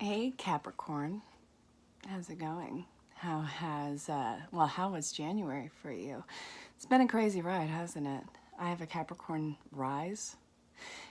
Hey Capricorn, how's it going? How was January for you? It's been a crazy ride, hasn't it? I have a Capricorn rise.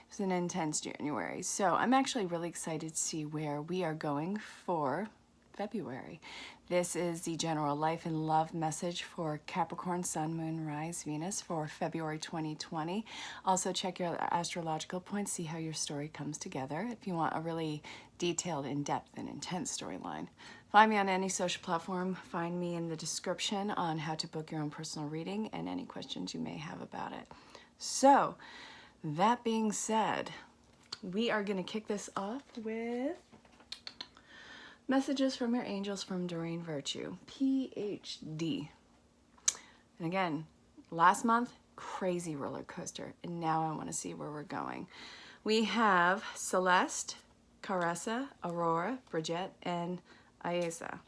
It's an intense January. So I'm actually really excited to see where we are going for February. This is the general life and love message for Capricorn, Sun, Moon, Rise, Venus for February 2020. Also check your astrological points, see how your story comes together. If you want a really detailed, in-depth, and intense storyline. Find me on any social platform. Find me in the description on how to book your own personal reading and any questions you may have about it. So, that being said, we are going to kick this off with messages from your angels from Doreen Virtue, PhD. And again, last month, crazy roller coaster. And now I want to see where we're going. We have Celeste, Caressa, Aurora, Bridget, and Isaiah.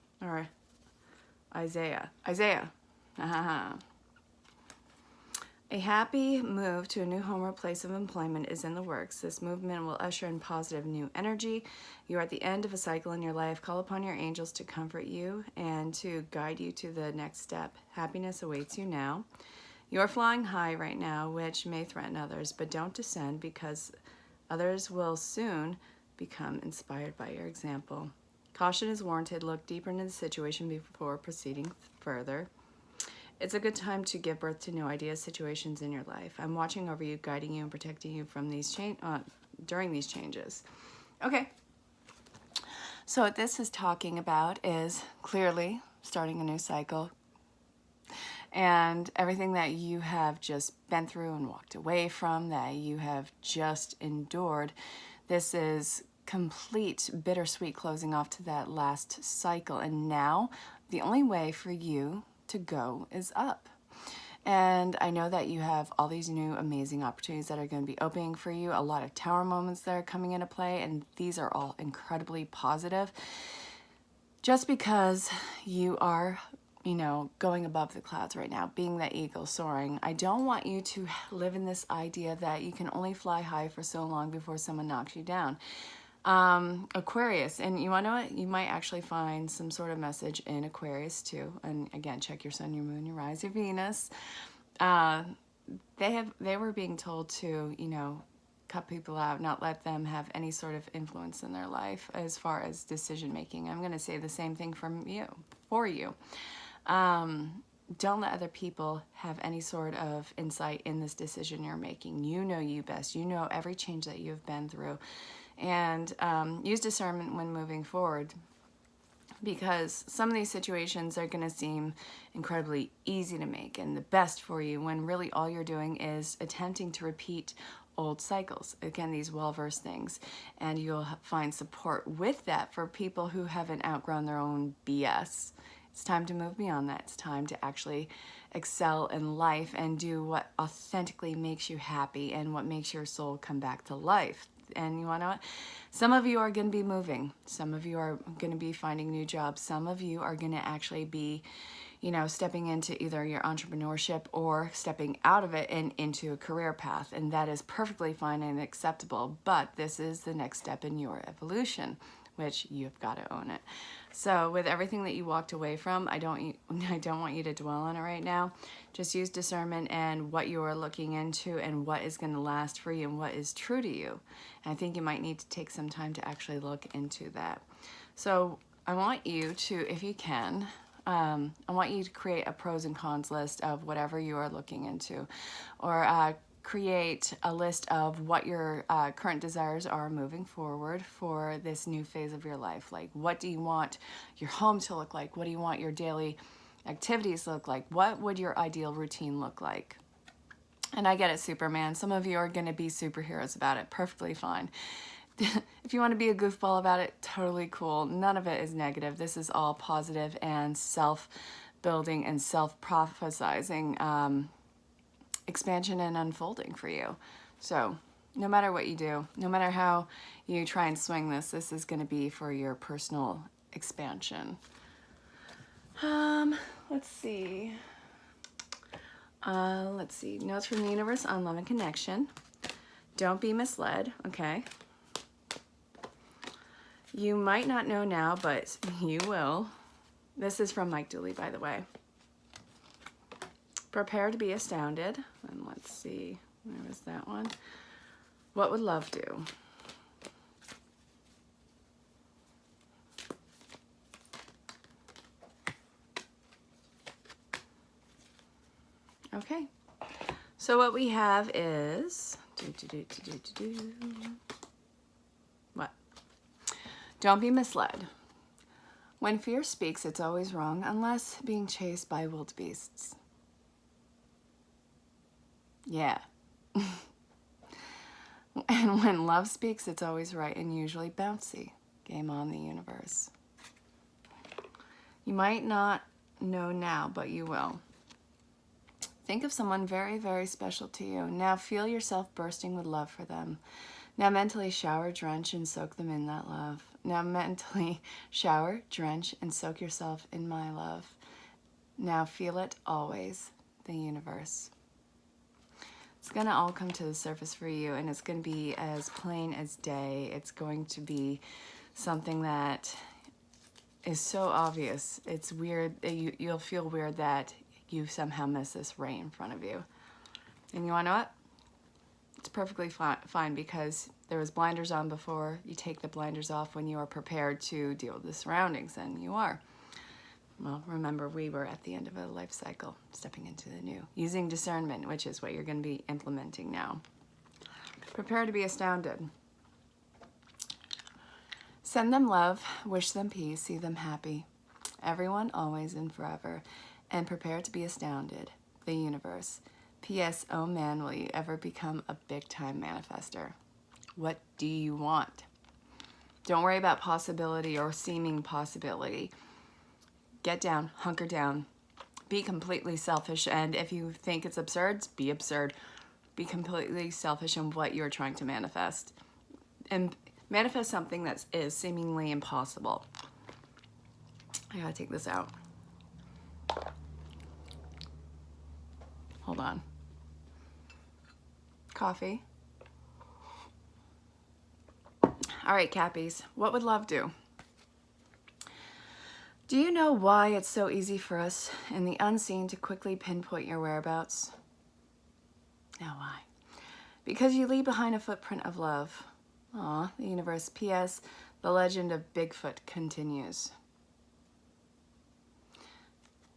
A happy move to a new home or place of employment is in the works. This movement will usher in positive new energy. You are at the end of a cycle in your life. Call upon your angels to comfort you and to guide you to the next step. Happiness awaits you now. You're flying high right now, which may threaten others, but don't descend because others will soon become inspired by your example. Caution is warranted. Look deeper into the situation before proceeding further. It's a good time to give birth to new ideas, situations in your life. I'm watching over you, guiding you, and protecting you from these during these changes. Okay. So what this is talking about is clearly starting a new cycle. And everything that you have just been through and walked away from, that you have just endured, this is complete bittersweet closing off to that last cycle. And now the only way for you to go is up. And I know that you have all these new amazing opportunities that are going to be opening for you, a lot of tower moments that are coming into play, and these are all incredibly positive. Just because you are, going above the clouds right now, being that eagle soaring, I don't want you to live in this idea that you can only fly high for so long before someone knocks you down. Aquarius, and you want to know what? You might actually find some sort of message in Aquarius too. And again, check your sun, your moon, your rise, your Venus. They were being told to, cut people out, not let them have any sort of influence in their life as far as decision making. I'm going to say the same thing for you. Don't let other people have any sort of insight in this decision you're making. You know you best. You know every change that you've been through. And use discernment when moving forward, because some of these situations are going to seem incredibly easy to make and the best for you when really all you're doing is attempting to repeat old cycles. Again, these well-versed things, and you'll find support with that for people who haven't outgrown their own BS. It's time to move beyond that. It's time to actually excel in life and do what authentically makes you happy and what makes your soul come back to life. And you want to know what? Some of you are going to be moving. Some of you are going to be finding new jobs. Some of you are going to actually be, stepping into either your entrepreneurship or stepping out of it and into a career path. And that is perfectly fine and acceptable. But this is the next step in your evolution, which you've got to own it. So with everything that you walked away from, I don't want you to dwell on it right now. Just use discernment and what you are looking into and what is going to last for you and what is true to you. And I think you might need to take some time to actually look into that. So I want you to, if you can, I want you to create a pros and cons list of whatever you are looking into, or create a list of what your current desires are moving forward for this new phase of your life. Like, what do you want your home to look like? What do you want your daily activities look like? What would your ideal routine look like? And I get it, Superman. Some of you are going to be superheroes about it. Perfectly fine. If you want to be a goofball about it, totally cool. None of it is negative. This is all positive and self-building and self-prophesizing expansion and unfolding for you. So no matter what you do, no matter how you try and swing this is going to be for your personal expansion. Let's see. Notes from the universe on love and connection. Don't be misled, okay? You might not know now, but you will. This is from Mike Dooley, by the way. Prepare to be astounded. And let's see, where was that one? What would love do? Okay, so what we have is, what? Don't be misled. When fear speaks, it's always wrong, unless being chased by wildebeests. Yeah. And when love speaks, it's always right and usually bouncy. Game on, the universe. You might not know now, but you will. Think of someone very, very special to you. Now feel yourself bursting with love for them. Now mentally shower, drench, and soak them in that love. Now mentally shower, drench, and soak yourself in my love. Now feel it always, the universe. It's going to all come to the surface for you, and it's going to be as plain as day. It's going to be something that is so obvious. It's weird. You'll feel weird that you somehow miss this right in front of you. And you want to know what? It's perfectly fine, because there was blinders on before. You take the blinders off when you are prepared to deal with the surroundings, and you are. Well, remember, we were at the end of a life cycle, stepping into the new. Using discernment, which is what you're going to be implementing now. Prepare to be astounded. Send them love, wish them peace, see them happy. Everyone, always, and forever. And prepare to be astounded, the universe. P.S. Oh man, will you ever become a big-time manifester? What do you want? Don't worry about possibility or seeming possibility. Get down, hunker down. Be completely selfish, and if you think it's absurd, be absurd. Be completely selfish in what you're trying to manifest. And manifest something that is seemingly impossible. I gotta take this out. Hold on. Coffee. All right, Cappies, what would love do? Do you know why it's so easy for us in the unseen to quickly pinpoint your whereabouts? Now why? Because you leave behind a footprint of love. Aw, the universe. P.S. The legend of Bigfoot continues.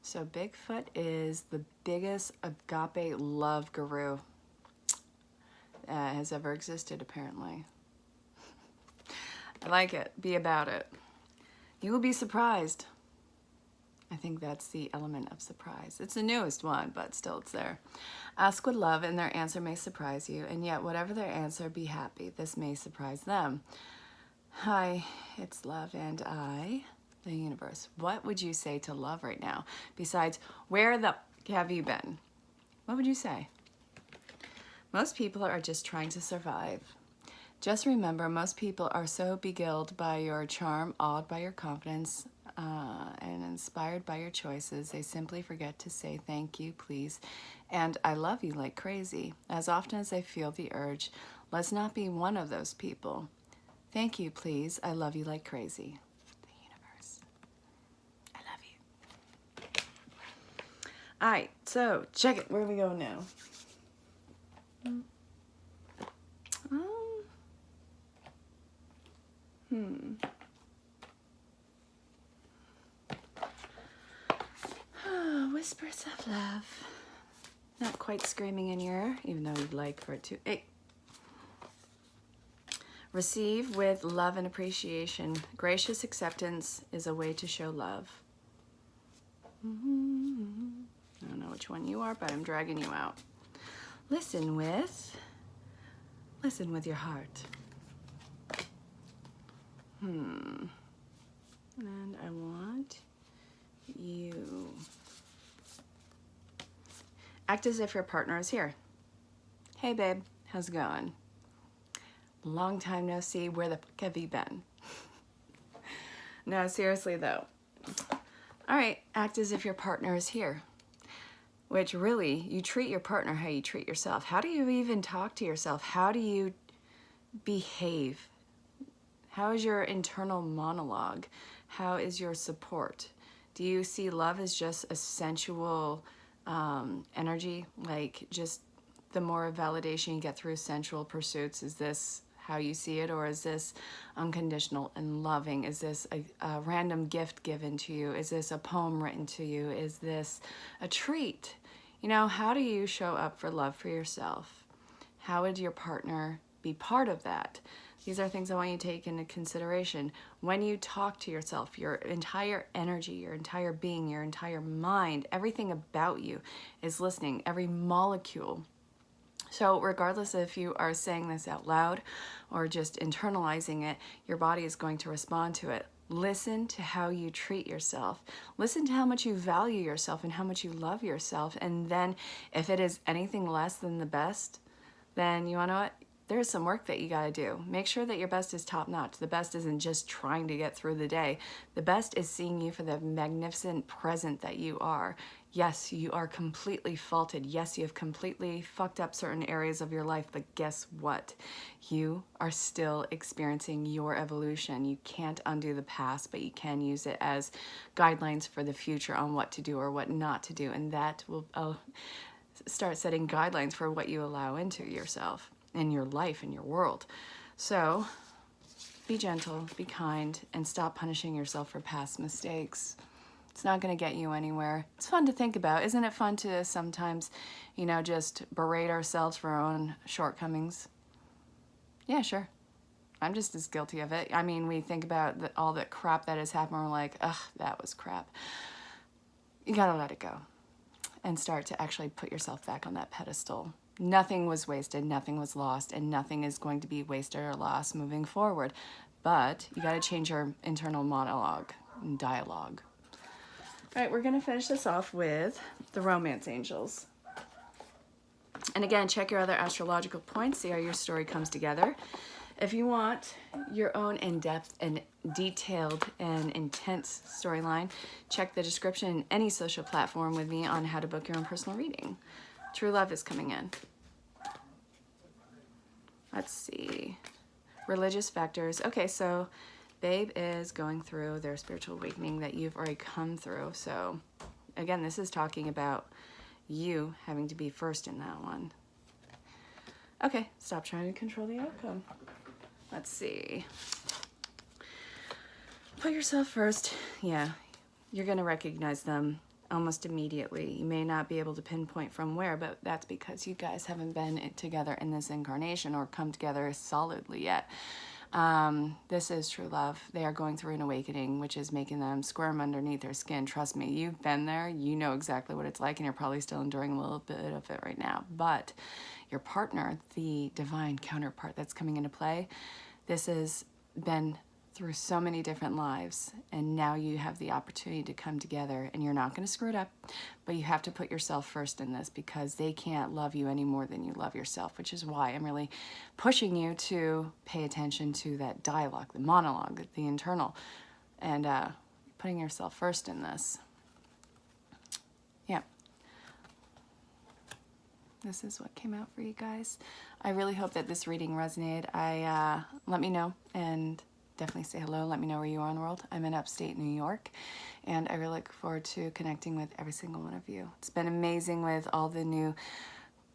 So Bigfoot is the biggest agape love guru has ever existed, apparently. I like it. Be about it. You will be surprised. I think that's the element of surprise. It's the newest one, but still it's there. Ask with love, and their answer may surprise you, and yet whatever their answer, be happy. This may surprise them. Hi, it's love, and I... the universe. What would you say to love right now? Besides, where the have you been? What would you say? Most people are just trying to survive. Just remember, most people are so beguiled by your charm, awed by your confidence, and inspired by your choices, they simply forget to say thank you, please, and I love you like crazy. As often as they feel the urge, let's not be one of those people. Thank you, please. I love you like crazy. All right, so check it. Where do we go now? Whispers of love. Not quite screaming in your ear, even though you'd like for it to. Hey. Receive with love and appreciation. Gracious acceptance is a way to show love. I don't know which one you are, but I'm dragging you out. Listen with your heart. And I want you. Act as if your partner is here. Hey babe, how's it going? Long time no see, where the fuck have you been? No, seriously though. All right, act as if your partner is here. Which really, you treat your partner how you treat yourself. How do you even talk to yourself? How do you behave? How is your internal monologue? How is your support? Do you see love as just a sensual energy? Like just the more validation you get through sensual pursuits, is this how you see it? Or is this unconditional and loving? Is this a random gift given to you? Is this a poem written to you? Is this a treat? You know, how do you show up for love for yourself? How would your partner be part of that? These are things I want you to take into consideration. When you talk to yourself, your entire energy, your entire being, your entire mind, everything about you is listening, every molecule. So regardless if you are saying this out loud or just internalizing it, your body is going to respond to it. Listen to how you treat yourself. Listen to how much you value yourself and how much you love yourself. And then if it is anything less than the best, then you wanna know what? There's some work that you gotta do. Make sure that your best is top notch. The best isn't just trying to get through the day. The best is seeing you for the magnificent present that you are. Yes, you are completely faulted. Yes, you have completely fucked up certain areas of your life, but guess what? You are still experiencing your evolution. You can't undo the past, but you can use it as guidelines for the future on what to do or what not to do, and that will start setting guidelines for what you allow into yourself, in your life, in your world. So be gentle, be kind, and stop punishing yourself for past mistakes. It's not going to get you anywhere. It's fun to think about. Isn't it fun to sometimes, you know, just berate ourselves for our own shortcomings? Yeah, sure. I'm just as guilty of it. I mean, we think about all the crap that has happened. We're like, ugh, that was crap. You got to let it go and start to actually put yourself back on that pedestal. Nothing was wasted, nothing was lost, and nothing is going to be wasted or lost moving forward. But you got to change your internal monologue and dialogue. All right, we're going to finish this off with the romance angels. And again, check your other astrological points, see how your story comes together. If you want your own in-depth and detailed and intense storyline, check the description in any social platform with me on how to book your own personal reading. True love is coming in. Let's see. Religious factors. Okay, so Babe is going through their spiritual awakening that you've already come through. So again, this is talking about you having to be first in that one. Okay, stop trying to control the outcome. Let's see. Put yourself first. Yeah, you're going to recognize them almost immediately. You may not be able to pinpoint from where, but that's because you guys haven't been together in this incarnation or come together solidly yet. This is true love. They are going through an awakening, which is making them squirm underneath their skin. Trust me, you've been there. You know exactly what it's like, and you're probably still enduring a little bit of it right now. But your partner, the divine counterpart that's coming into play, this has been through so many different lives, and now you have the opportunity to come together, and you're not going to screw it up, but you have to put yourself first in this, because they can't love you any more than you love yourself, which is why I'm really pushing you to pay attention to that dialogue, the monologue, the internal, and putting yourself first in this. Yeah. This is what came out for you guys. I really hope that this reading resonated. Let me know, and definitely say hello. Let me know where you are in the world. I'm in upstate New York, and I really look forward to connecting with every single one of you. It's been amazing with all the new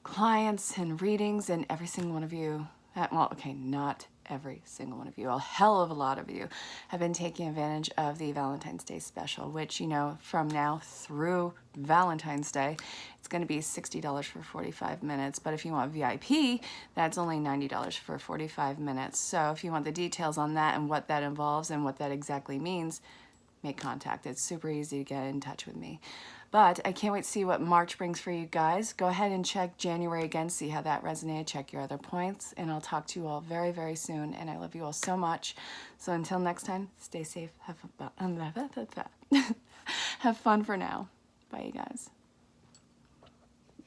clients and readings, and every single one of you, well, okay, not every single one of you, a hell of a lot of you have been taking advantage of the Valentine's Day special, which, you know, from now through Valentine's Day, it's going to be $60 for 45 minutes. But if you want VIP, that's only $90 for 45 minutes. So if you want the details on that and what that involves and what that exactly means, make contact. It's super easy to get in touch with me. But I can't wait to see what March brings for you guys. Go ahead and check January again, see how that resonated, check your other points, and I'll talk to you all very, very soon. And I love you all so much. So until next time, stay safe. Have fun for now. Bye, you guys.